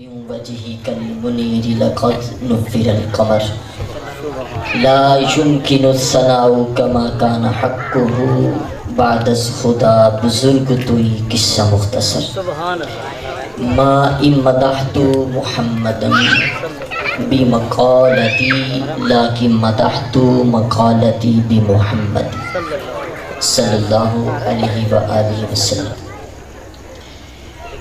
من وجهك المنير لقد نفر القمر لا يمكن الثناء كما كان حقه بعد از خدا بزرگ توی قصہ مختصر ما ان مدحت محمدا بمقالتی لیکن مدحت مقالتی بمحمد صلی اللہ علیہ وآلہ وسلم۔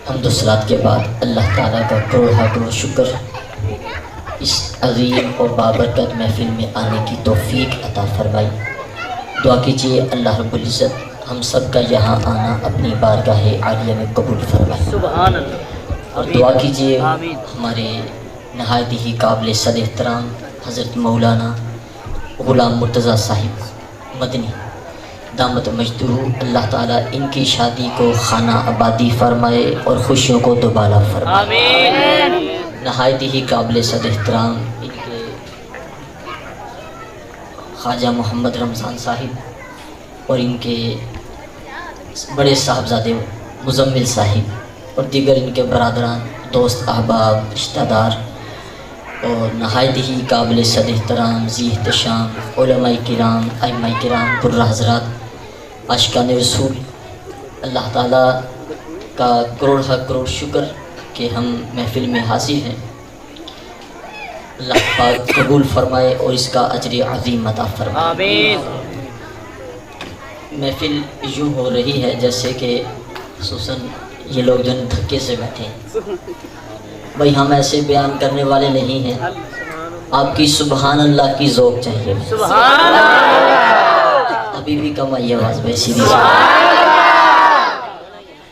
حمد و صلات کے بعد اللہ تعالیٰ کا کروڑ شکر اس عظیم اور بابرکت محفل میں آنے کی توفیق عطا فرمائی۔ دعا کیجئے اللہ رب العزت ہم سب کا یہاں آنا اپنی بارگاہ عالیہ میں قبول فرمائے، اور دعا کیجئے ہمارے نہایت ہی قابل صد احترام حضرت مولانا غلام مرتضیٰ صاحب مدنی دامت مجدہ، اللہ تعالیٰ ان کی شادی کو خانہ آبادی فرمائے اور خوشیوں کو دوبالا فرمائے۔ نہایت ہی قابل صد احترام ان کے خواجہ محمد رمضان صاحب اور ان کے بڑے صاحبزادے مزمل صاحب اور دیگر ان کے برادران، دوست، احباب، رشتہ دار، اور نہایت ہی قابل صد احترام ذی احتشام علماء کرام، ائمہ کرام، برہ حضرات، عاشقان رسول، اللہ تعالیٰ کا کروڑ شکر کہ ہم محفل میں حاضر ہیں۔ اللہ پاک قبول فرمائے اور اس کا اجر عظیم عطا فرمائے۔ آمین۔ محفل یوں ہو رہی ہے جیسے کہ خصوصاً یہ لوگ جو دھکے سے بیٹھے ہیں، بھئی ہم ایسے بیان کرنے والے نہیں ہیں، آپ کی سبحان اللہ کی ذوق چاہیے۔ سبحان اللہ۔ ابھی بھی کم آئی آواز بھائی سیدھی سے۔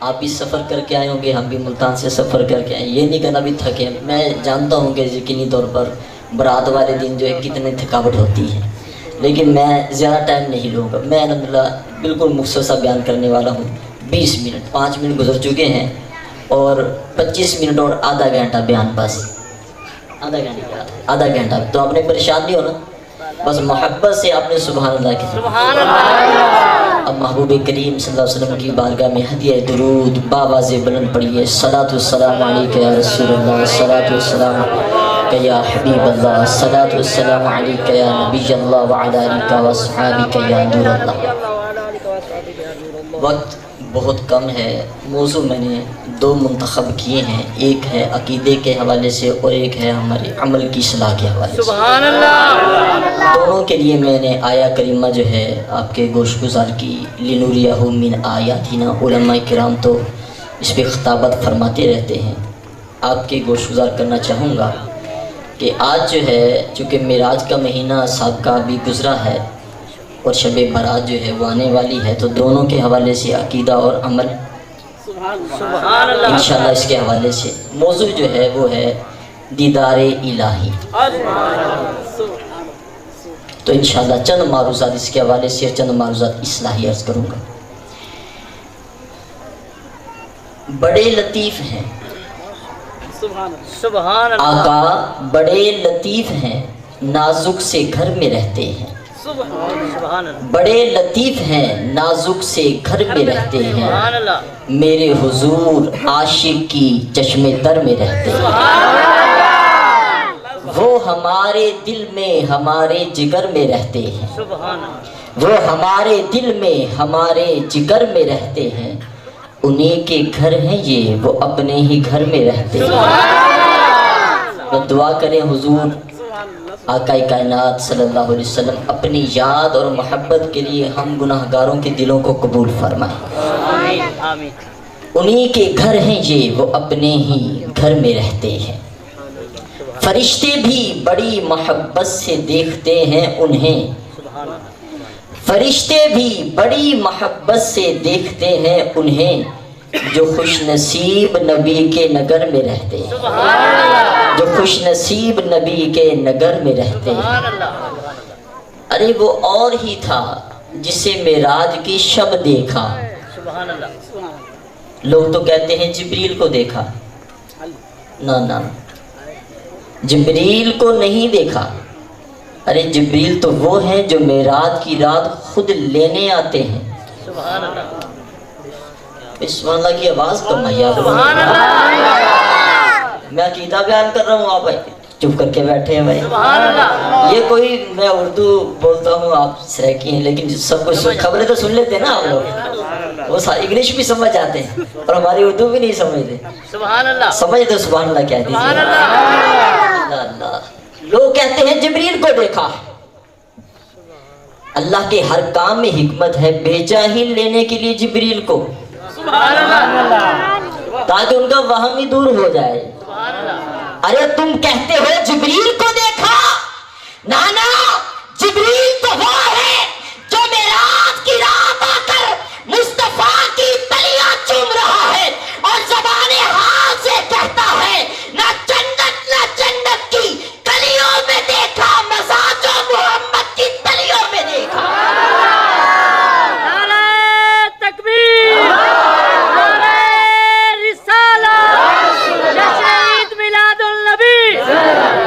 آپ بھی سفر کر کے آئے ہوں گے، ہم بھی ملتان سے سفر کر کے آئے، یہ نہیں کہنا بھی تھکے۔ میں جانتا ہوں کہ یقینی طور پر برات والے دن جو ہے کتنے تھکاوٹ ہوتی ہے، لیکن میں زیادہ ٹائم نہیں لوں گا۔ میں الحمدللہ بالکل مختصر بیان کرنے والا ہوں۔ 20 منٹ 5 منٹ گزر چکے ہیں اور 25 منٹ اور آدھا گھنٹہ بیان بس۔ آدھا گھنٹہ تو آپ نے پریشان نہیں ہونا، بس محبت سے آپ نے سبحان اللہ کی۔ سبحان اللہ۔ اب محبوب کریم صلی اللہ علیہ وسلم کی بارگاہ میں ہدیہ درود باواز بلند پڑھیے۔ صلاۃ والسلام علیکہ یا رسول اللہ، صلاۃ والسلام علیکہ یا حبیب اللہ، صلاۃ والسلام علیکہ یا نبی اللہ وعلی آلہ واصحابہ یا نور اللہ۔ وقت بہت کم ہے، موضوع میں نے 2 منتخب کیے ہیں، ایک ہے عقیدے کے حوالے سے اور ایک ہے ہمارے عمل کی اصلاح کے حوالے سے۔ سبحان اللہ۔ دونوں کے لیے میں نے آیا کریمہ جو ہے آپ کے گوش گزار کی، لنوریہ من آیاتنا۔ علماء کرام تو اس پہ خطابت فرماتے رہتے ہیں، آپ کے گوش گزار کرنا چاہوں گا کہ آج جو ہے چونکہ معراج کا مہینہ سابقہ بھی گزرا ہے اور شب برات جو ہے وہ آنے والی ہے، تو دونوں کے حوالے سے عقیدہ اور عمل انشاءاللہ اس کے حوالے سے موضوع جو ہے وہ ہے دیدار الہی۔ تو انشاءاللہ چند معروضات اس کے حوالے سے، چند معروضات اصلاحی عرض کروں گا۔ بڑے لطیف ہیں آقا، بڑے لطیف ہیں، نازک سے گھر میں رہتے ہیں۔ بڑے لطیف ہیں، نازک سے گھر میں رہتے ہیں، میرے حضور عاشق کی چشمے تر میں رہتے ہیں۔ وہ ہمارے دل میں ہمارے جگر میں رہتے ہیں، وہ ہمارے دل میں ہمارے جگر میں رہتے ہیں، انہیں کے گھر ہیں یہ، وہ اپنے ہی گھر میں رہتے ہیں۔ وہ دعا کریں حضور آقا کائنات صلی اللہ علیہ وسلم اپنی یاد اور محبت کے لیے ہم گناہگاروں کے دلوں کو قبول فرمائیں۔ انہی کے گھر ہیں یہ، وہ اپنے ہی گھر میں رہتے ہیں، فرشتے بھی بڑی محبت سے دیکھتے ہیں انہیں، فرشتے بھی بڑی محبت سے دیکھتے ہیں انہیں، جو خوش نصیب نبی کے نگر میں رہتے ہیں، جو خوش نصیب نبی کے نگر میں رہتے ہیں۔ ارے وہ اور ہی تھا جسے معراج کی شب دیکھا، لوگ تو کہتے ہیں جبریل کو دیکھا، نہ جبریل کو نہیں دیکھا۔ ارے جبریل تو وہ ہیں جو معراج کی رات خود لینے آتے ہیں۔ سبحان اللہ۔ سبحان اللہ کی آواز کم ہے یار۔ میں عقیدہ بیان کر رہا ہوں، آپ چپ کر کے بیٹھے ہیں بھائی. سبحان اللہ. یہ کوئی میں اردو بولتا ہوں، آپ سریکی ہیں، لیکن سب کچھ خبریں تو سن لیتے ہیں نا آپ لوگ، وہ انگلش بھی سمجھ جاتے ہیں اور ہماری اردو بھی نہیں سمجھتے. سبحان اللہ. سمجھ تو سبحان اللہ کہہ دیجیے. سبحان اللہ. اللہ. لوگ کہتے ہیں جبریل کو دیکھا. اللہ کے ہر کام میں حکمت ہے، بھیجا ہی لینے کے لیے جبریل کو، سبحان اللہ. تاکہ ان کا وہم ہی دور ہو جائے. سبحان اللہ. ارے تم کہتے ہو جبریل کو دیکھا، نانا جبریل تو وہ ہے جو معراج کی رات آ کر مصطفیٰ کی تلیاں چوم رہا ہے اور زبان حال سے کہتا ہے نہ جنت کی کلیوں میں دیکھا، مزاج و محمد کی تلیوں میں دیکھا. نعرہ تکبیر، نعرہ رسالت، جشن عید میلاد النبی،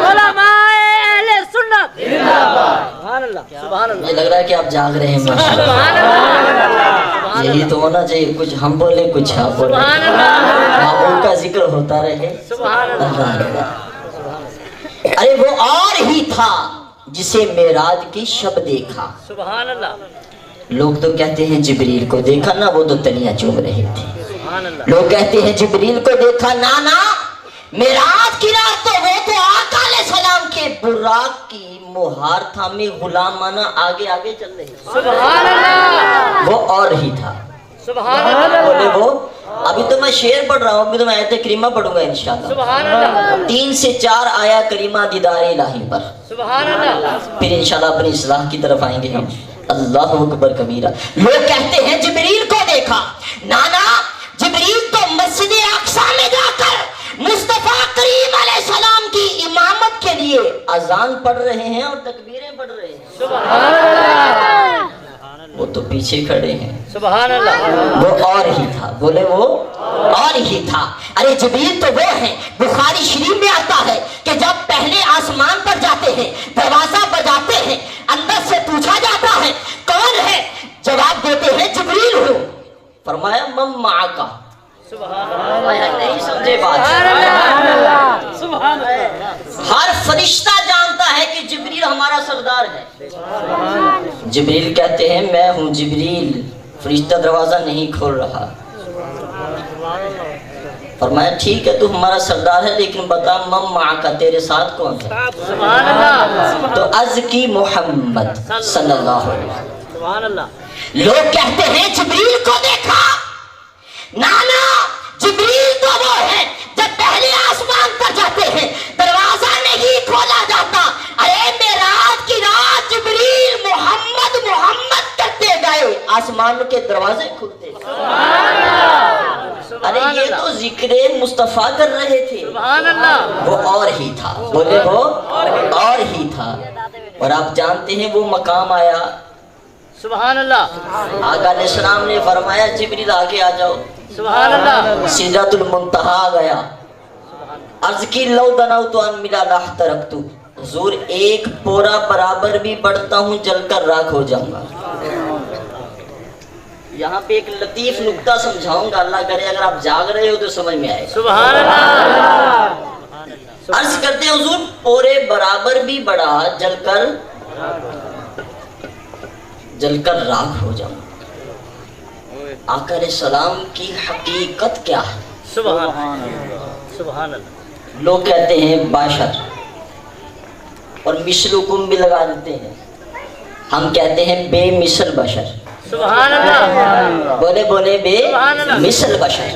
علماء اہل سنت. سبحان اللہ. سبحان اللہ. مجھے لگ رہا ہے کہ آپ جاگ رہے ہیں ماشاءاللہ. سبحان اللہ. یہی تو ہونا چاہیے، کچھ ہم بولے کچھ آپ بولے، سبحان اللہ. محبوب کا ذکر ہوتا رہے. سبحان اللہ. اللہ. ارے وہ اور ہی تھا جسے معراج کی شب دیکھا. سبحان اللہ. لوگ تو کہتے ہیں جبریل کو دیکھا نا، وہ تو تلیاں چوم رہے تھے. سبحان اللہ. لوگ کہتے ہیں جبریل کو دیکھا، نانا معراج کی رات تو وہ تو آقا علیہ السلام کے براق کی مہار تھامے غلامانہ آگے آگے چل رہے تھے. سبحان اللہ. وہ اور ہی تھا. سبحان اللہ. بولے وہ. ابھی تو میں شعر پڑھ رہا ہوں، ابھی تو میں آیت کریمہ پڑھوں گا انشاءاللہ. سبحان اللہ. 3 سے 4 آیا کریمہ دیدار الہی پر، سبحان اللہ. پھر انشاءاللہ اپنی اصلاح کی طرف آئیں گے ہم. اللہ اکبر کبیرہ. لوگ کہتے ہیں جبریل کو دیکھا، نانا جبریل تو مسجد اقصی میں جا کر مصطفیٰ کریم علیہ السلام کی امامت کے لیے اذان پڑھ رہے ہیں اور تکبیریں پڑھ رہے ہیں. سبحان اللہ. وہ تو پیچھے کھڑے ہیں. سبحان اللہ. وہ اور ہی تھا. بولے وہ اور ہی تھا. ارے جبریل تو وہ ہے، بخاری شریف میں آتا ہے کہ جب پہلے آسمان پر جاتے ہیں، دروازہ بجاتے ہیں، اندر سے پوچھا جاتا ہے کون ہے، جواب دیتے ہیں جبریل ہوں. فرمایا من معک. سبحان اللہ. نہیں سمجھے بات. سبحان اللہ. سبحان اللہ. ہر فرشتہ جانتا ہے کہ جبریل ہمارا سردار ہے. جبریل کہتے ہیں میں ہوں جبریل، فرشتہ دروازہ نہیں کھول رہا. فرمایا ٹھیک ہے تو ہمارا سردار ہے، لیکن بتا من معک، تیرے ساتھ کون ہے؟ سبحان اللہ. تو از کی محمد صلی اللہ علیہ وسلم. سبحان اللہ. لوگ کہتے ہیں جبریل کو دیکھا، نانا جبریل تو وہ ہے جب پہلے آسمان پر جاتے ہیں دروازہ نہیں کھولا جاتا. ارے معراج کی رات جبریل محمد محمد کرتے گئے، آسمان کے دروازے کھلتے. ارے یہ تو ذکر مصطفیٰ کر رہے تھے. سبحان اللہ. وہ اور ہی تھا. بولے وہ اور ہی تھا. اور آپ جانتے ہیں وہ مقام آیا، سبحان اللہ. آقا علیہ السلام نے فرمایا جبریل آگے آ جاؤ. سبحان اللہ. سدرۃ المنتہا آ گیا. عرض کی لو دنوت ان ملا لاحترقت، حضور ایک پورا برابر بھی بڑھتا ہوں جل کر راکھ ہو جاؤں گا. یہاں پہ ایک لطیف نکتہ سمجھاؤں گا، اللہ کرے اگر آپ جاگ رہے ہو تو سمجھ میں آئے گا. سبحان اللہ. عرض کرتے ہیں حضور پورے برابر بھی بڑھا جل کر راکھ ہو جاؤں. آقا علیہ السلام کی حقیقت کیا ہے؟ سبحان اللہ. سبحان اللہ. لوگ کہتے ہیں بشر اور مثلکم بھی لگا دیتے ہیں، ہم کہتے ہیں بے مثل بشر. سبحان اللہ. بولے بولے بے سبحان اللہ. مثل بشر.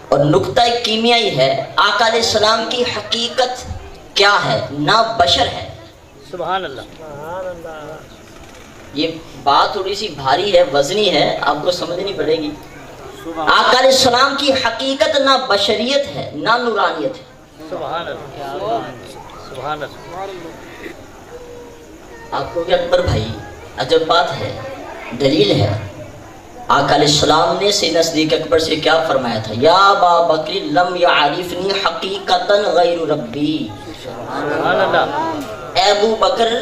اور نقطہ کیمیائی ہے، آقا علیہ السلام کی حقیقت کیا ہے؟ نہ بشر ہے. سبحان اللہ. یہ بات تھوڑی سی بھاری ہے، وزنی ہے، آپ کو سمجھنی پڑے گی. آقا علیہ السلام کی حقیقت نہ بشریت ہے نہ نورانیت ہے. سبحان اللہ. سبحان اللہ. آپ کو کہ اکبر بھائی عجب بات ہے، دلیل ہے. آقا علیہ السلام نے سیدنا صدیق اکبر سے کیا فرمایا تھا؟ یا ابا بکر لم یعرفنی حقیقتا غیر ربی. سبحان اللہ. اے ابو بکر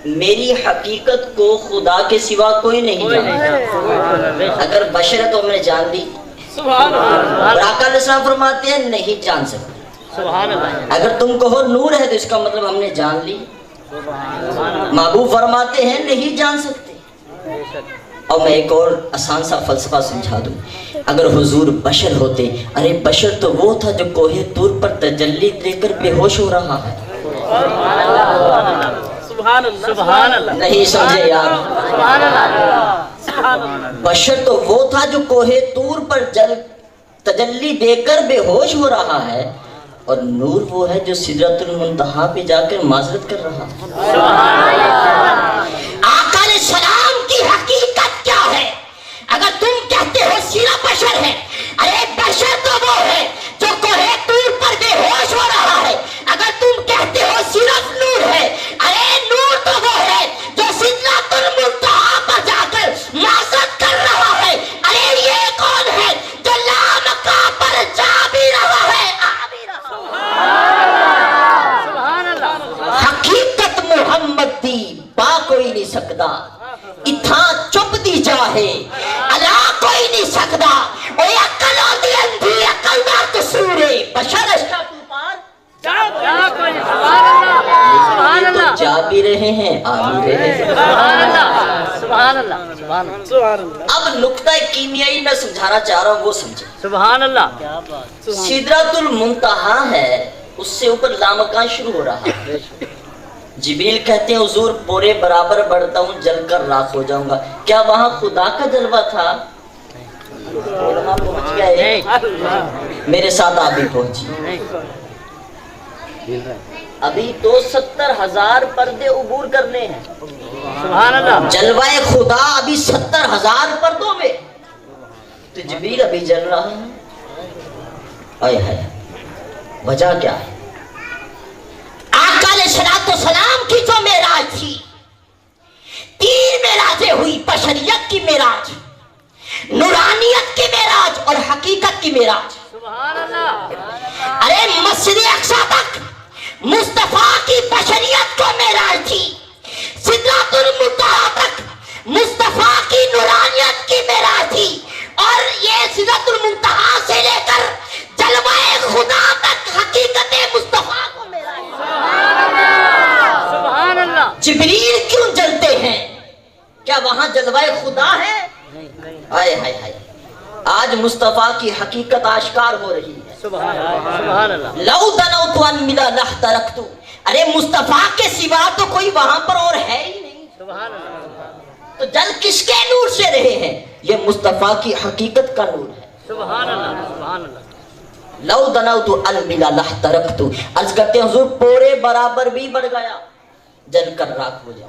میری حقیقت کو خدا کے سوا کوئی نہیں جانتا. اگر بشر ہے تو ہم نے جان لی. سبحان اللہ. اور آقا علیہ السلام فرماتے ہیں نہیں جان سکتے. سبحان اللہ اگر تم کہو نور ہے تو اس کا مطلب ہم نے جان لی. محبوب فرماتے ہیں نہیں جان سکتے. اور میں ایک اور آسان سا فلسفہ سمجھا دوں. اگر حضور بشر ہوتے، ارے بشر تو وہ تھا جو کوہ طور پر تجلی دے کر بے ہوش ہو رہا ہے. سبحان اللہ نہیں سمجھے یار. بشر تو وہ تھا جو کوہ طور پر تجلی دے کر بے ہوش ہو رہا ہے، اور نور وہ ہے جو سدرۃ المنتہا پہ جا کر معذرت کر رہا ہے. آقا علیہ السلام کی حقیقت کیا ہے؟ اگر تم کہتے ہو سیرہ بشر ہے، ارے بشر تو وہ ہے جو کوہ طور پر بے ہوش ہو رہا ہے. اگر تم کہتے ہو صرف نور ہے، ارے نور تو وہ ہے جو سدرۃ المنتہا پر جا کر معذرت کر رہا ہے. ارے یہ کون ہے جو لامکہ پر جا بھی رہا ہے، آ بھی رہا. حقیقت محمد دی با کوئی نہیں سکدا، اتھاں چپ دی جاہے الا کوئی نہیں سکدا. اوے عقل دی اندھی عقل دا قصور ہے، بشر اشکا تو پار سبحان اللہ تو جا بھی رہے ہیں، آ بھی رہے ہیں. سبحان اللہ اب نقطہ کیمیائی میں سمجھانا چاہ رہا ہوں، وہ سمجھے. سبحان اللہ سدرۃ المنتہا ہے، اس سے اوپر لامکان شروع ہو رہا ہے. جبریل کہتے ہیں حضور پورے برابر بڑھتا ہوں جل کر راکھ ہو جاؤں گا. کیا وہاں خدا کا جلوہ تھا؟ علماء پہنچ گئے، میرے ساتھ آپ بھی پہنچی. ابھی تو 70,000 پردے عبور کرنے ہیں. سبحان اللہ جلوہ خدا ابھی 70,000 پردوں میں، تو جبریل ابھی جل رہا ہے. آئے ہے وجہ کیا ہے؟ آقا علیہ السلام کی جو معراج تھی، 3 معراجیں ہوئی. بشریت کی معراج، نورانیت کی معراج اور حقیقت کی معراج. سبحان اللہ ارے مسجد اقصی تک مصطفیٰ کی بشریت کو معراج تھی، سدرۃ المنتہا تک مصطفیٰ کی نورانیت کی معراج تھی، اور یہ سدرۃ المنتہا سے لے کر جلوہ خدا تک حقیقت مصطفیٰ کو معراج. سبحان اللہ جبریل کیوں جلتے ہیں؟ کیا وہاں جلوہ خدا ہے؟ ہائے ہائے ہائے، آج مصطفیٰ کی حقیقت آشکار ہو رہی ہے. سبحان اللہ لو دنوت ان ملا لحترقت. ارے مصطفیٰ کے سوا تو کوئی وہاں پر اور ہے ہی نہیں. سبحان اللہ تو جل کس کے نور سے رہے ہیں؟ یہ مصطفیٰ کی حقیقت کا نور ہے. سبحان اللہ سبحان اللہ لو دنوت ان ملا لحترقت. عرض کرتے ہیں حضور پورے برابر بھی بڑھ گیا، جل کر راکھ ہو جاؤ.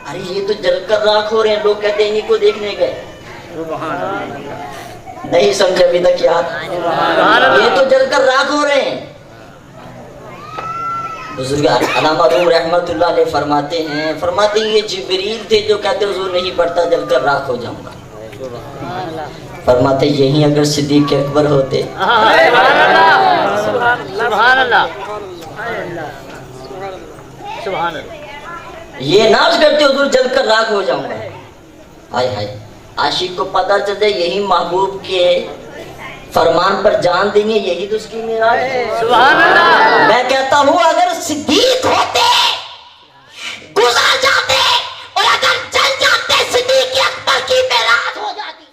ارے یہ تو جل کر راکھ ہو رہے ہیں، لوگ کہتے ہیں انہیں کو دیکھنے گئے. نہیں سمجھے ابھی تک یار؟ یہ تو جل کر راکھ ہو رہے ہیں. بزرگ علامہ روم رحمت اللہ علیہ فرماتے ہیں یہ جبریل تھے جو کہتے حضور نہیں پڑھتا جل کر راکھ ہو جاؤں گا. فرماتے یہیں اگر صدیق اکبر ہوتے. سبحان اللہ سبحان اللہ یہ ناز کرتے حضور جل کر راکھ ہو جاؤں گا. ہائے ہائے، عاشق کو پتہ چل جائے یہی محبوب کے فرمان پر جان دیں گے، یہی تو اس کی معراج ہے. سبحان اللہ میں کہتا ہوں اگر صدیق ہوتے گزر جاتے، اور اگر جل جاتے صدیق اکبر کی معراج ہو جاتی.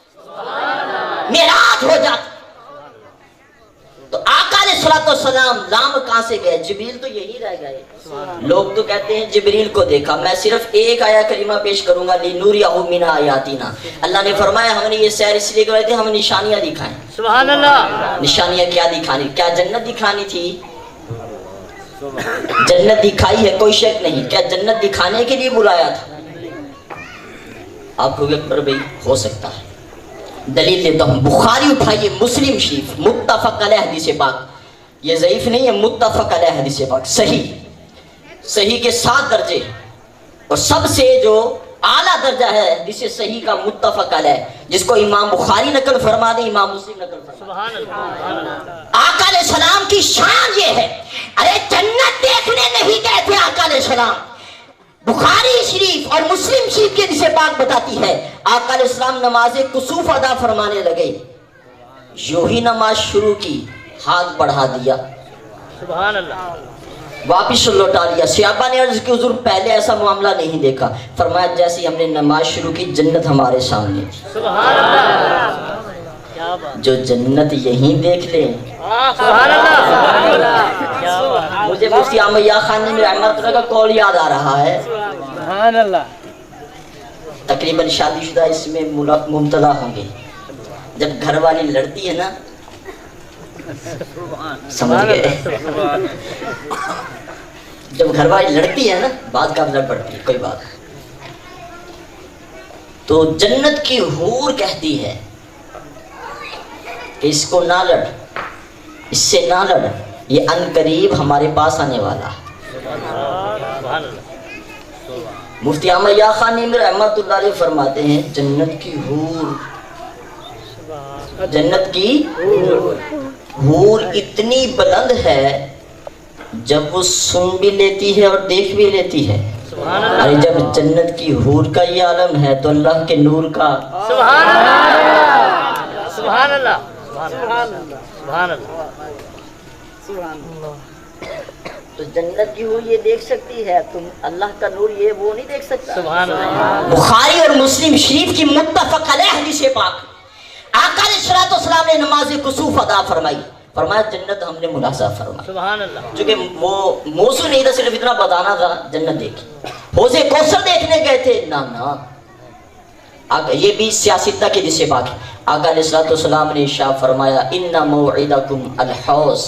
معراج ہو جاتی تو آقا علیہ السلام لام کہاں سے گئے؟ جبریل تو یہی رہ گئے. لوگ تو کہتے ہیں جبریل کو دیکھا. میں صرف ایک آیا کریمہ پیش کروں گا، لِنُرِيَهُ مِنْ آیَاتِنَا. اللہ نے فرمایا ہم نے یہ سیر اس لیے کرے تھے ہم نشانیاں دکھائیں. سبحان اللہ نشانیاں کیا دکھانی؟ کیا جنت دکھانی تھی؟ جنت دکھائی ہے کوئی شک نہیں. کیا جنت دکھانے کے لیے بلایا تھا؟ آپ کو اکبر بھائی ہو سکتا ہے. دلیل لیتا ہوں، بخاری اٹھائیے، مسلم شریف، متفق علیہ حدیث پاک. یہ ضعیف نہیں ہے، متفق علیہ حدیث پاک. صحیح کے 7 درجے، اور سب سے جو اعلیٰ درجہ ہے حدیث صحیح کا متفق علیہ، جس کو امام بخاری نقل فرما دیں، امام مسلم نقل فرما دیں. سبحان اللہ آقا علیہ السلام کی شان یہ ہے. ارے جنت دیکھنے نہیں گئے تھے آقا علیہ السلام. بخاری شریف اور مسلم شریف کی حدیث پاک بتاتی ہے آقا علیہ السلام نماز کسوف ادا فرمانے لگے. یوں ہی نماز شروع کی، ہاتھ بڑھا دیا, سبحان اللہ. واپس لوٹا لیا. صحابہ نے عرض کی حضور پہلے ایسا معاملہ نہیں دیکھا. فرمایا جیسے ہی ہم نے نماز شروع کی جنت ہمارے سامنے. سبحان اللہ. کیا بات. جو جنت یہیں دیکھ لیں. سبحان اللہ. سبحان اللہ. کیا بات. مجھے مفتی احمد یا خان نے رحمۃ اللہ کا قول یاد آ رہا ہے. سبحان اللہ. تقریباً شادی شدہ اس میں مبتلا ہوں گے. جب گھر والی لڑتی ہے نا, سمجھ گئے, جب گھر والی لڑتی ہے نا بات کا لڑ پڑتی ہے, کوئی بات, تو جنت کی حور کہتی ہے کہ اس کو نہ لڑ, اس سے نہ لڑ, یہ ان قریب ہمارے پاس آنے والا. مفتی احمد یا خان رحمۃ اللہ علیہ فرماتے ہیں جنت کی حور, جنت کی حور اتنی بلند ہے جب وہ سن بھی لیتی ہے اور دیکھ بھی لیتی ہے. ارے جب جنت کی حور کا یہ عالم ہے تو اللہ کے نور کا. سبحان اللہ. سبحان اللہ. سبحان اللہ. تو جنت کی حور یہ دیکھ سکتی ہے, تم اللہ کا نور یہ وہ نہیں دیکھ سکتا. سبحان اللہ. بخاری اور مسلم شریف کی متفق علیہ حدیث پاک, آقا علیہ الصلوۃ والسلام نے نماز کسوف ادا فرمائی. فرمایا جنت ہم نے ملاحظہ فرمائی. سبحان اللہ. چونکہ وہ موضوع نہیں تھا, صرف اتنا بتانا تھا جنت دیکھی. حوض کوثر دیکھنے گئے تھے, نہ یہ بھی سیاستہ کی جسے پاک. آقا علیہ الصلوۃ والسلام نے ارشاد فرمایا ان موعدکم الحوض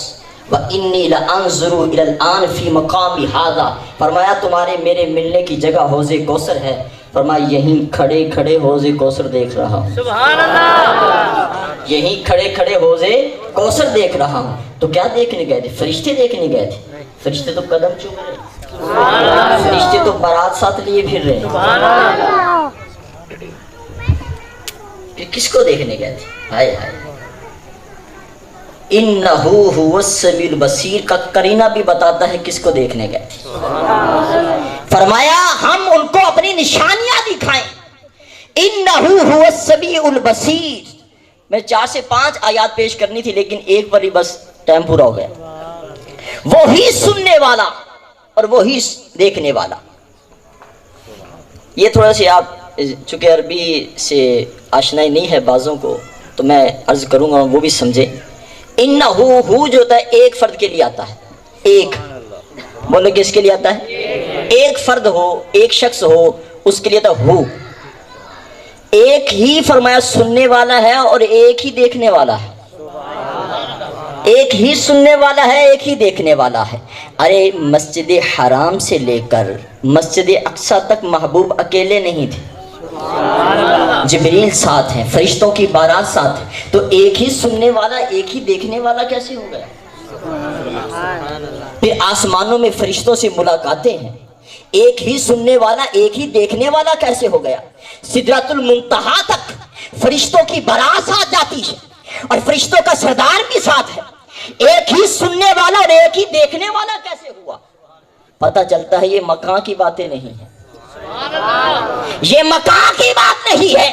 وانی لانظر الی الان فی مقامی ھذا. فرمایا تمہارے میرے ملنے کی جگہ حوض کوثر ہے. فرمایا یہیں کھڑے کھڑے حوض کوثر دیکھ رہا ہوں. سبحان اللہ. یہیں کھڑے کھڑے حوض کوثر دیکھ رہا ہوں. تو کیا دیکھنے گئے تھے؟ فرشتے دیکھنے گئے تھے. فرشتے تو قدم چوم رہے, فرشتے تو بارات ساتھ لیے پھر رہے. سبحان اللہ. پھر کس کو دیکھنے گئے تھے؟ ہائے ہائے, انہو هو السمیع البصیر کا قرینہ بھی بتاتا ہے کس کو دیکھنے گئے تھے. فرمایا ہم ان کو اپنی نشانیاں دکھائیں. انہو هو السمیع البصیر. میں 4 سے 5 آیات پیش کرنی تھی لیکن ایک پر ہی بس ٹائم پورا ہو گیا. وہی سننے والا اور وہی دیکھنے والا. یہ تھوڑا سی آپ چونکہ عربی سے آشنائی نہیں ہے بعضوں کو تو میں عرض کروں گا وہ بھی سمجھیں. انہو ہو جو ہوتا ہے ایک فرد کے لیے آتا ہے. ایک بولو کس کے لیے آتا ہے؟ ایک فرد ہو, ایک شخص ہو, اس کے لیے آتا ہو. ایک ہی فرمایا سننے والا ہے اور ایک ہی دیکھنے والا ہے. ایک ہی سننے والا ہے, ایک ہی دیکھنے والا ہے. ارے مسجد حرام سے لے کر مسجد اقصی تک محبوب اکیلے نہیں تھے, جبریل ساتھ ہیں, فرشتوں کی بارات ساتھ ہے. تو ایک ہی سننے والا ایک ہی دیکھنے والا کیسے ہو گیا؟ پھر آسمانوں میں فرشتوں سے ملاقاتیں ہیں, ایک ہی سننے والا ایک ہی دیکھنے والا کیسے ہو گیا؟ سدرۃ المنتہا تک فرشتوں کی بارات ساتھ جاتی ہے اور فرشتوں کا سردار بھی ساتھ ہے. ایک ہی سننے والا اور ایک ہی دیکھنے والا کیسے ہوا؟ پتہ چلتا ہے یہ مکان کی باتیں نہیں ہیں, یہ مکان کی بات نہیں ہے,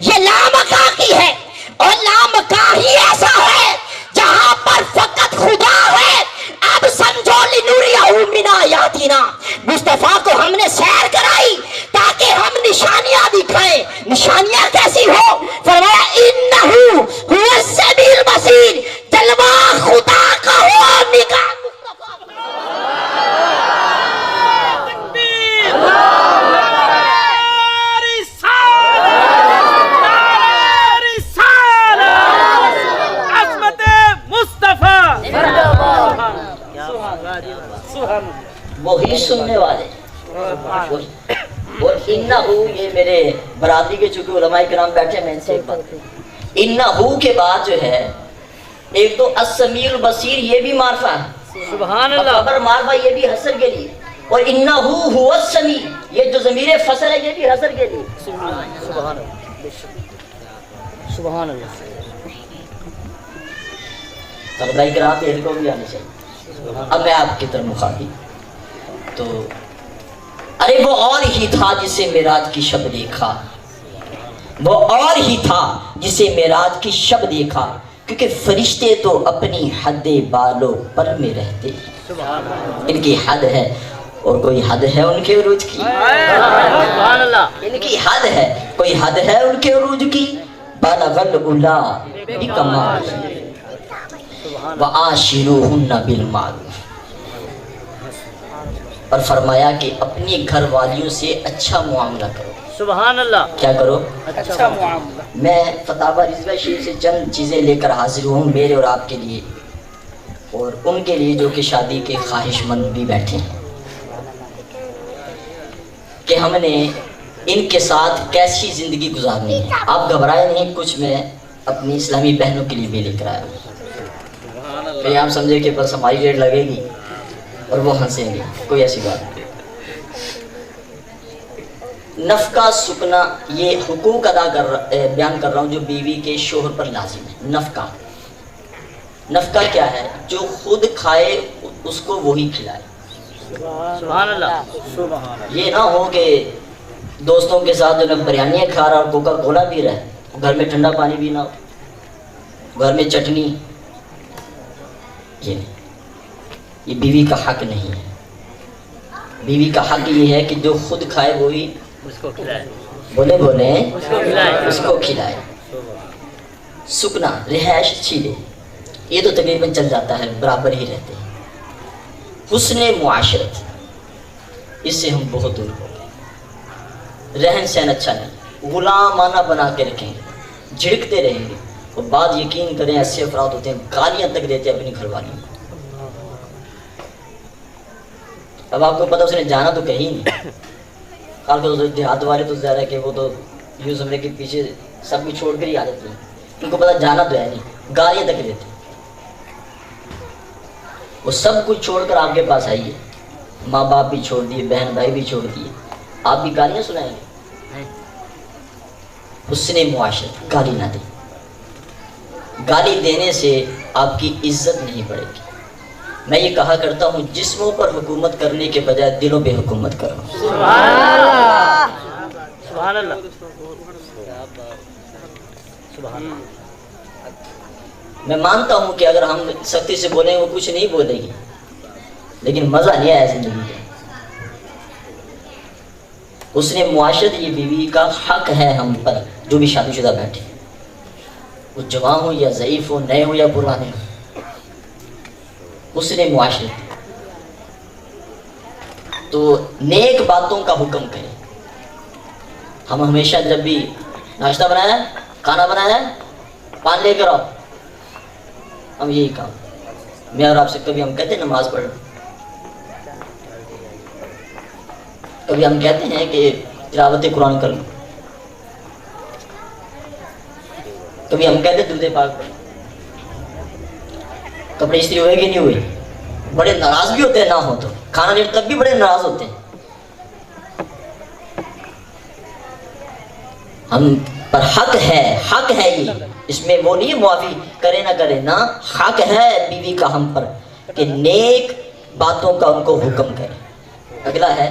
یہ لامکان کی ہے. اور لامکان ہی ایسا ہے جہاں پر فقط خدا ہے. اب سمجھو لنوریہ من آیاتنا, مصطفیٰ کو ہم نے سیر کرائی تاکہ ہم نشانیاں دکھائیں. نشانیاں کیسی ہو؟ فرمایا انہو هو السمیع البصیر. جلوہ خدا کا ہو, نگاہ وہی سننے والے. اور انہو, یہ میرے برادری کے چونکہ علماء کرام بیٹھے میں ان سے ایک بات, انہو کے بعد جو ہے ایک تو السمیع البصیر یہ بھی معرفہ ہے, سبحان اللہ. خبر معرفہ یہ بھی حسر کے لیے, اور انہو هو السمیع یہ جو ضمیر فصل ہے یہ بھی حسر کے لیے. سبحان اللہ. سبحان اللہ. طلباء کرام دل کو بھی آنی چاہیے. اب میں آپ کی طرف مخاطب تو ارے وہ اور ہی تھا جسے معراج کی شب دیکھا, وہ اور ہی تھا جسے معراج کی شب دیکھا. کیونکہ فرشتے تو اپنی حد بالوں پر میں رہتے ہیں، ان کی حد ہے، اور کوئی حد ہے ان کے عروج کی؟ سبحان اللہ، ان کی حد ہے، کوئی حد ہے ان کے عروج کی؟ بالغ العلا بکمال وعاشروہن بالمعروف، اور فرمایا کہ اپنی گھر والیوں سے اچھا معاملہ کرو۔ سبحان اللہ، کیا کرو؟ اچھا معاملہ۔ میں فتاوی رضویہ شریف سے چند چیزیں لے کر حاضر ہوں میرے اور آپ کے لیے، اور ان کے لیے جو کہ شادی کے خواہش مند بھی بیٹھے ہیں، کہ ہم نے ان کے ساتھ کیسی زندگی گزارنی ہے۔ آپ گھبرائے نہیں، کچھ میں اپنی اسلامی بہنوں کے لیے بھی لے کر آیا ہوں، کہیں آپ سمجھے کہ بس ہماری ریٹ لگے گی اور وہ ہنسیں گے، کوئی ایسی بات نہیں۔ نفقہ سکنا، یہ حقوق بیان کر رہا ہوں جو بیوی کے شوہر پر لازم ہے۔ نفقہ کیا ہے؟ جو خود کھائے اس کو وہی کھلائے۔ سبحان اللہ، یہ نہ ہو کہ دوستوں کے ساتھ جو بریانیاں کھا رہا اور کوکا کولا پی رہا ہے، گھر میں ٹھنڈا پانی بھی نہ ہو، گھر میں چٹنی، یہ نہیں، یہ بیوی کا حق نہیں ہے۔ بیوی کا حق یہ ہے کہ جو خود کھائے وہی اس کو کھلائے، بولے اس کو کھلائے، اس کو کھلائے۔ سکنا، رہائش اچھی دے، یہ تو تقریباً چل جاتا ہے، برابر ہی رہتے ہیں۔ حسن معاشرت، اس سے ہم بہت دور ہو گئے۔ رہن سہن اچھا نہیں، غلامانہ بنا کے رکھیں گے، جھڑکتے رہیں گے، اور بات یقین کریں ایسے افراد ہوتے ہیں گالیاں تک دیتے ہیں اپنی گھر والیوں کو۔ اب آپ کو پتہ اس نے جانا تو کہیں نہیں، خاص کر دیہات والے تو زیادہ ہے کہ وہ تو یوں سمجھے کہ پیچھے سب کچھ چھوڑ کر ہی آ جاتی ہیں، ان کو پتہ جانا تو ہے نہیں، گالیاں تک دیتے ہیں۔ وہ سب کچھ چھوڑ کر آپ کے پاس آئیے، ماں باپ بھی چھوڑ دیے، بہن بھائی بھی چھوڑ دیے، آپ بھی گالیاں سنائیں گے؟ حسن معاشرت، گالی نہ دیں۔ گالی دینے سے آپ کی عزت نہیں بڑھے گی۔ میں یہ کہا کرتا ہوں جسموں پر حکومت کرنے کے بجائے دلوں پہ حکومت کرو۔ سبحان اللہ، سبحان اللہ، سبحان اللہ۔ میں مانتا ہوں کہ اگر ہم سختی سے بولیں وہ کچھ نہیں بولے گی، لیکن مزہ نہیں آیا زندگی میں۔ اس نے معاشرت، یہ بیوی کا حق ہے ہم پر، جو بھی شادی شدہ بیٹھے، وہ جوان ہو یا ضعیف ہو، نئے ہو یا پرانے ہو، اس نے معاشرت تو نیک باتوں کا حکم کرے۔ ہم ہمیشہ جب بھی ناشتہ بنایا ہے، کھانا بنایا ہے، پانی لے کر آؤ، ہم یہی کام، میں اور آپ سے کبھی ہم کہتے ہیں نماز پڑھ، کبھی ہم کہتے ہیں کہ تلاوت قرآن کر لو، کبھی ہم کہتے ہیں درود پاک پڑھ، کپڑے استری ہوئے کہ نہیں ہوئے؟ بڑے ناراض بھی ہوتے ہیں، نہ ہو تو کھانا لیٹ تب بھی بڑے ناراض ہوتے ہیں۔ ہم پر حق ہے یہ، اس میں وہ نہیں معافی کرے نہ کرے، نہ حق ہے بیوی کا ہم پر کہ نیک باتوں کا ان کو حکم کرے۔ اگلا ہے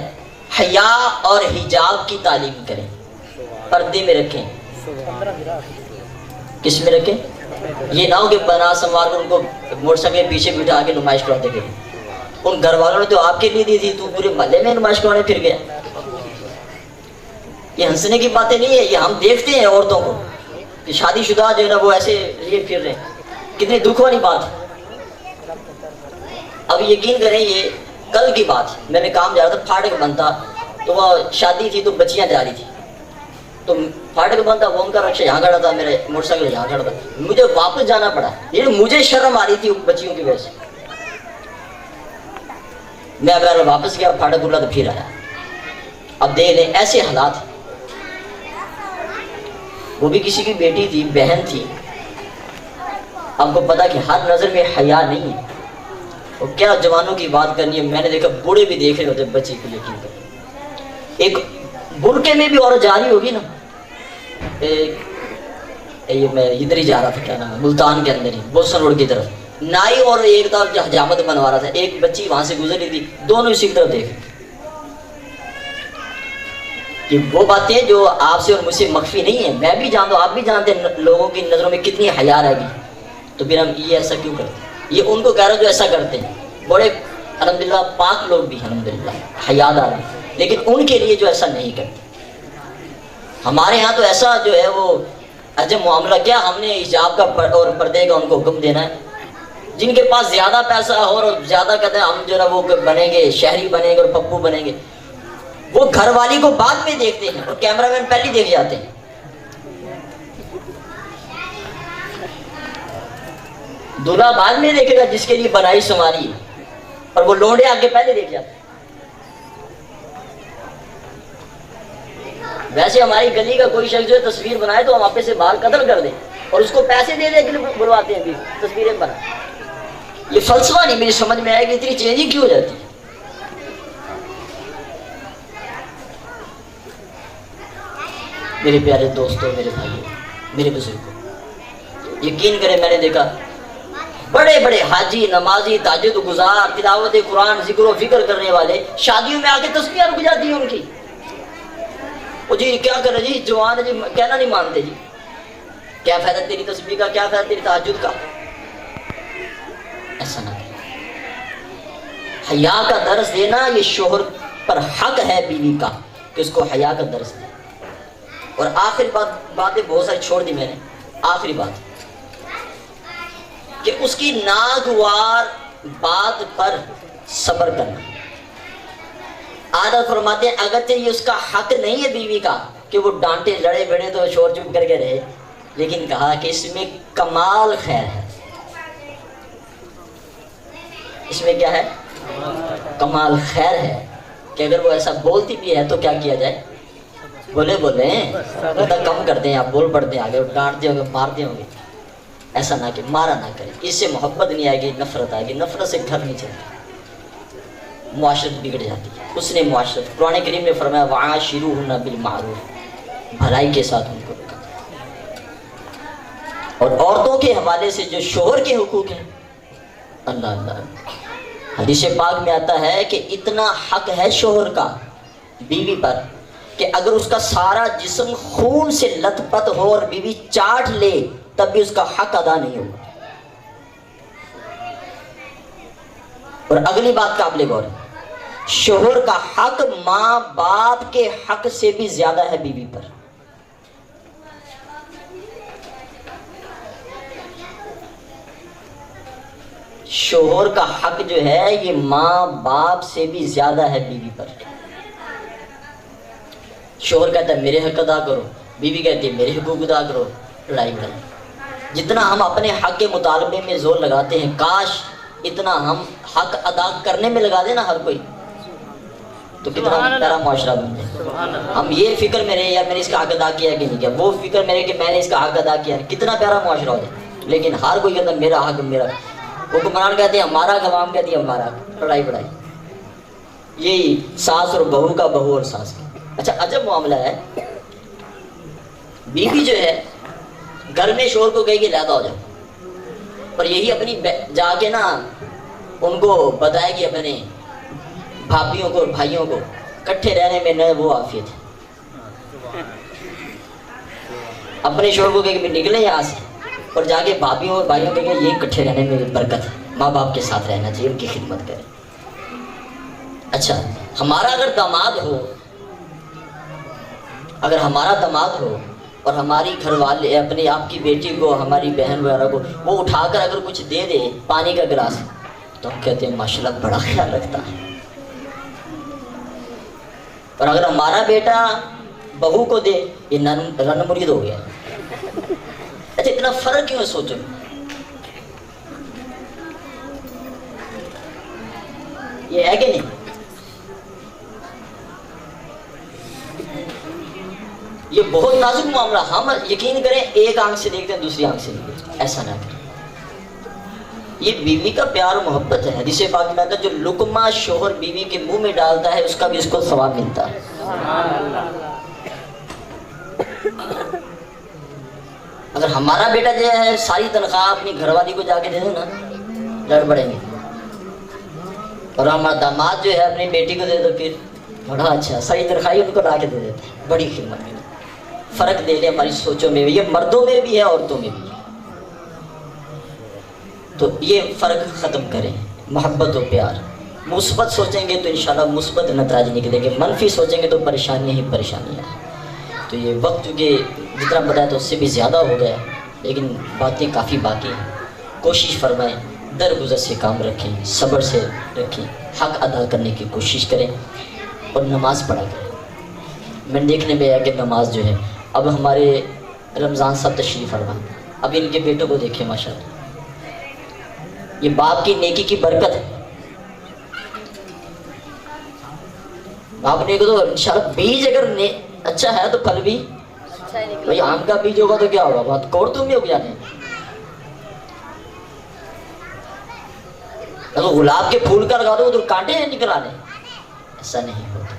حیا اور حجاب کی تعلیم کریں، پردے میں رکھیں۔ کس میں رکھیں؟ یہ نہ ہو کہ بنا سنوار کر ان کو موٹر سائیکل کے پیچھے بٹھا کے نمائش کراتے گئے، ان گھر والوں نے تو آپ کے لیے دی تھی، تو پورے محلے میں نمائش کرانے پھر گیا۔ یہ ہنسنے کی باتیں نہیں ہے، یہ ہم دیکھتے ہیں عورتوں کو کہ شادی شدہ جو ہے نا وہ ایسے لیے پھر رہے ہیں، کتنی دکھ والی بات ہے۔ اب یقین کریں یہ کل کی بات، میں نے کام جا رہا تھا، پھاٹک بند تھا، تو وہ شادی تھی تو بچیاں جا رہی تھی، تو پھاٹک بند تھا، وہ ان کا رکشہ یہاں کھڑا تھا، میرے موٹر سائیکل یہاں کھڑا تھا، مجھے واپس جانا پڑا، یہ مجھے شرم آ رہی تھی بچیوں کی وجہ سے۔ میں اگر واپس گیا پھاٹک کھلا تو پھر آیا۔ اب دیکھ لیں ایسے حالات، وہ بھی کسی کی بیٹی تھی، بہن تھی، آپ کو پتا کہ ہر نظر میں حیا نہیں ہے، اور کیا جوانوں کی بات کرنی ہے، میں نے دیکھا بوڑھے بھی دیکھ رہے ہوتے بچے کو، یقین کر ایک برقعے میں بھی عورت جا رہی ہوگی نا، میں ادھر ہی جا رہا تھا، کیا نام ہے، ملتان کے اندر ہی بوسن روڈ کی طرف، نائی اور ایک طرف حجامت بنوا رہا تھا، ایک بچی وہاں سے گزر رہی تھی، دونوں اسی طرف دیکھ۔ کہ وہ باتیں جو آپ سے اور مجھ سے مخفی نہیں ہیں، میں بھی جانتا ہوں، آپ بھی جانتے ہیں لوگوں کی نظروں میں کتنی حیا رہ گئی، تو پھر ہم یہ ایسا کیوں کرتے ہیں؟ یہ ان کو کہہ رہا جو ایسا کرتے ہیں، بڑے الحمدللہ پاک لوگ بھی الحمدللہ حیادار ہیں، لیکن ان کے لیے جو ایسا نہیں کرتے۔ ہمارے ہاں تو ایسا جو ہے وہ عجب معاملہ، کیا ہم نے حجاب کا اور پردے کا ان کو حکم دینا ہے؟ جن کے پاس زیادہ پیسہ ہو اور زیادہ کہتے ہیں ہم جو ہے وہ بنیں گے، شہری بنیں گے اور پپو بنیں گے، وہ گھر والی کو بعد میں دیکھتے ہیں اور کیمرہ مین پہلے دیکھ جاتے ہیں۔ دولہا بعد میں دیکھے گا جس کے لیے بنائی سنواری ہے، اور وہ لونڈے آگے پہلے دیکھ جاتے ہیں۔ ویسے ہماری گلی کا کوئی شخص جو تصویر بنائے تو ہم آپ سے باہر قتل کر دیں اور اس کو پیسے دے دے کے لیے بلواتے ہیں، بھی تصویریں بنا۔ یہ فلسفہ نہیں میری سمجھ میں آئے کہ اتنی چینجنگ کیوں ہو جاتی ہے۔ میرے پیارے دوستوں، میرے بھائیوں، میرے بزرگوں، یقین کریں میں نے دیکھا بڑے بڑے حاجی، نمازی، تہجد گزار، تلاوت قرآن، ذکر و فکر کرنے والے شادیوں میں آ کے تسبیحیں رک جاتی ہیں ان کی۔ وہ جی کیا کر رہے جی، جوان جی کہنا نہیں مانتے جی، کیا فائدہ تیری تسبیح کا، کیا فائدہ تیری تہجد کا؟ ایسا نہ کریں۔ حیا کا درس دینا یہ شوہر پر حق ہے بیوی کا کہ اس کو حیا کا درس دے۔ اور آخری باتیں بہت ساری چھوڑ دی میں نے، آخری بات کہ اس کی ناگوار بات پر صبر کرنا۔ عادت فرماتے ہیں اگرچہ یہ اس کا حق نہیں ہے بیوی کا کہ وہ ڈانٹے لڑے بڑے تو شور چپ کر کے رہے، لیکن کہا کہ اس میں کمال خیر ہے۔ اس میں کیا ہے؟ کمال خیر ہے کہ اگر وہ ایسا بولتی بھی ہے تو کیا کیا جائے؟ بولیں کم کرتے ہیں، آپ بول پڑتے ہیں آگے، ڈانٹتے ہوں گے، مارتے ہوں گے، ایسا نہ کہ مارا نہ کرے۔ اس سے محبت نہیں آئے گی، نفرت آئے گی، نفرت سے گھر نہیں چلتا، معاشرت بگڑ جاتی ہے۔ اس نے معاشرت، قرآن کریم نے فرمایا وَعَاشِرُوهُنَّ بِالْمَعْرُوفِ، بھلائی کے ساتھ ان کو رکھا۔ اور عورتوں کے حوالے سے جو شوہر کے حقوق ہیں، اللہ حدیث پاک میں آتا ہے کہ اتنا حق ہے شوہر کا بیوی پر کہ اگر اس کا سارا جسم خون سے لت پت ہو اور بیوی چاٹ لے تب بھی اس کا حق ادا نہیں ہوگا۔ اور اگلی بات قابل غور ہے، شوہر کا حق ماں باپ کے حق سے بھی زیادہ ہے بیوی پر۔ شوہر کا حق جو ہے یہ ماں باپ سے بھی زیادہ ہے بیوی پر۔ شوہر کہتا ہے میرے حق ادا کرو، بیوی کہتی ہے میرے حقوق ادا کرو، لڑائی بڑھائی۔ جتنا ہم اپنے حق کے مطالبے میں زور لگاتے ہیں، کاش اتنا ہم حق ادا کرنے میں لگا دیں نا ہر کوئی، تو کتنا پیارا معاشرہ بن جائے۔ ہم یہ فکر میں رہے یا میں نے اس کا حق ادا کیا کہ نہیں کیا، وہ فکر میں رہے کہ میں نے اس کا حق ادا کیا، کتنا پیارا معاشرہ ہو جائے۔ لیکن ہر کوئی کہتا ہے میرا حق، میرا، حکمران کہتے ہیں ہمارا، عوام کہتی ہے ہمارا، لڑائی بڑھائی۔ یہی ساس اور بہو کا، بہو اور ساس کا۔ اچھا عجب معاملہ ہے، بیوی جو ہے گھر میں شوہر کو کہے گی لیدا ہو جاؤ، اور یہی اپنی جا کے نا ان کو بتائے گی اپنے بھابھیوں کو اور بھائیوں کو، کٹھے رہنے میں نہ وہ عافیت ہے۔ اپنے شوہر کو کہے کہ نکلے یہاں سے، اور جا کے بھابھیوں اور بھائیوں کو کہے کہ یہ کٹھے رہنے میں برکت ہے، ماں باپ کے ساتھ رہنا چاہیے، ان کی خدمت کرے۔ اچھا ہمارا اگر داماد ہو، اگر ہمارا داماد ہو اور ہماری گھر والے اپنی آپ کی بیٹی کو، ہماری بہن وغیرہ کو وہ اٹھا کر اگر کچھ دے دے، پانی کا گلاس، تو ہم کہتے ہیں ماشاءاللہ بڑا خیال رکھتا ہے۔ اور اگر ہمارا بیٹا بہو کو دے، یہ رن مرید ہو گیا۔ اچھا اتنا فرق کیوں ہے سوچو، یہ ہے کہ نہیں؟ یہ بہت نازک معاملہ، ہم یقین کریں ایک آنکھ سے دیکھتے ہیں دوسری آنکھ سے نہیں دیکھتے، ایسا نہ کریں۔ یہ بیوی کا پیار و محبت ہے۔ حدیث پاک میں آتا ہے جو لقمہ شوہر بیوی کے منہ میں ڈالتا ہے اس کا بھی اس کو ثواب ملتا ہے۔ اگر ہمارا بیٹا جو ہے ساری تنخواہ اپنی گھر والی کو جا کے دے دے نا، لڑ پڑیں گے، اور ہمارا داماد جو ہے اپنی بیٹی کو دے دو، پھر بڑا اچھا ساری تنخواہ ان کو لا کے دے دیتے ہیں، بڑی خدمت کرتے ہیں۔ فرق دے لیں ہماری سوچوں میں، یہ مردوں میں بھی ہے عورتوں میں بھی ہے۔ تو یہ فرق ختم کریں، محبت و پیار. مثبت سوچیں گے تو انشاءاللہ مثبت نتائج نکلیں گے، منفی سوچیں گے تو پریشانیاں ہی پریشانیاں. تو یہ وقت چونکہ جتنا بتایا تو اس سے بھی زیادہ ہو گیا، لیکن باتیں کافی باقی ہیں. کوشش فرمائیں، درگزر سے کام رکھیں، صبر سے رکھیں، حق ادا کرنے کی کوشش کریں اور نماز پڑھا کریں. میں دیکھنے میں آیا کہ نماز جو ہے، اب ہمارے رمضان صاحب تشریف فرما، اب ان کے بیٹوں کو دیکھیں ماشاءاللہ، یہ باپ کی نیکی کی برکت ہے. باپ نے تو انشاءاللہ بیج اگر اچھا ہے تو پھل بھی بھائی آم کا بیج ہوگا تو کیا ہوگا، بہت کوڑ تم بھی ہو جانے. اگر گلاب کے پھول کا لگا دو تو کانٹے نکل آنے، ایسا نہیں ہوتا.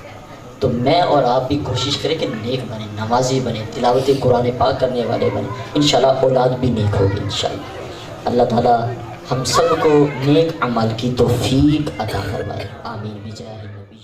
تو میں اور آپ بھی کوشش کریں کہ نیک بنیں، نمازی بنیں، تلاوت قرآن پاک کرنے والے بنیں، انشاءاللہ اولاد بھی نیک ہوگی انشاءاللہ. اللہ تعالی ہم سب کو نیک عمل کی توفیق عطا فرمائے. آمین بجاہ نبی